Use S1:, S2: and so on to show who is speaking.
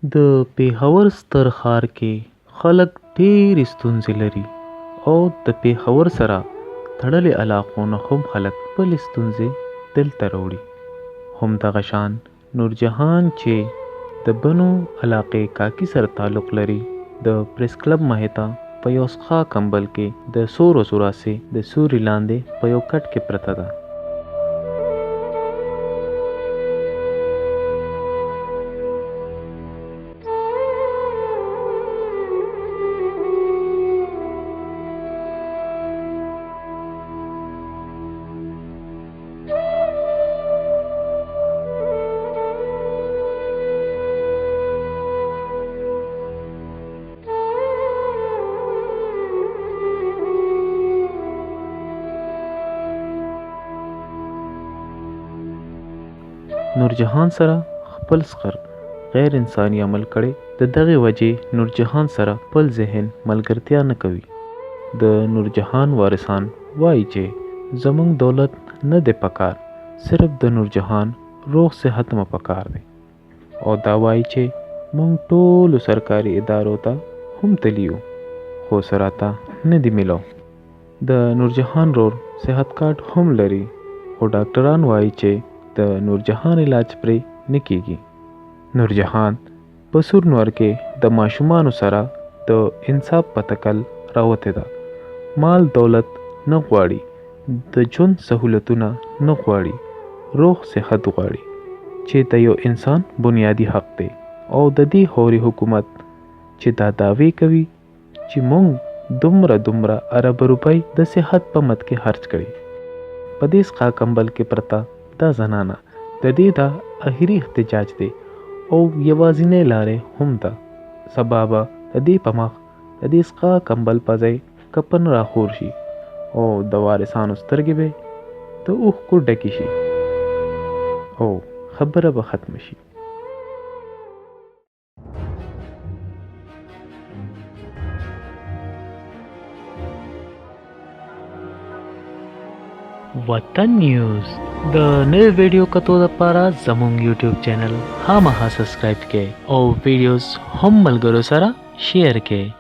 S1: د پېښور ستر ښار کې خلک ډېرې ستونزې لري او د پېښور سره تړلي علاقو نه هم خلک خپلې ستونزې دلته راوړي. همدغه شان نورجهان چې د بنو علاقې کاکي سره تعلق لري، د پریس کلب مهیتا په یو څښاک کمبل کې د څو ورځو راسې د سوري لاندې په یو کټ کې پرته ده. نورجهان سره خپل سخر غیر انساني عمل کړی، د دغې وجې نورجهان سره خپل ذهن ملګرتیا نه کوي. د نورجهان وارثان وایي چې زموږ دولت نه دی پکار، صرف د نورجهان روغ صحت مو پکار دی. او دا وایي چې موږ ټولو سرکاري ادارو ته هم تللی یو خو څه راته نه دي میلاو. د نورجهان رور صحت کارت هم لري خو ډاکټران وایي چې د نورجهان علاج پرې نه کیږي. نورجهان په سور نور کې د ماشومانو سره د انصاف په تکل راوتې ده. مال دولت نه غواړي، د ژوند سهولتونه نه غواړي، روغ صحت غواړي چې د یو انسان بنیادی حق دی. او د دې هوري حکومت چې دا دعوی کوي چې مونږ دومره ارب روپۍ د صحت په مد کې خرج کړي. په دې څخه کمبل کې پرتا دا زنانه د دې دا اخري احتجاج دی او یوازینۍ لارې هم ده. سبا به د دې په مخ د دې څخه کمبل په ځای کپن راخور شي او د وارثانو سترګې به د اوښکو ډکې شي او خبره به ختم شي. وطن نیوز د نوې ویډیو کتو لپاره زموږ یوټیوب چینل خامخا سبسکرایب کړئ او ویډیوز هم ملګرو سره شیر کړئ.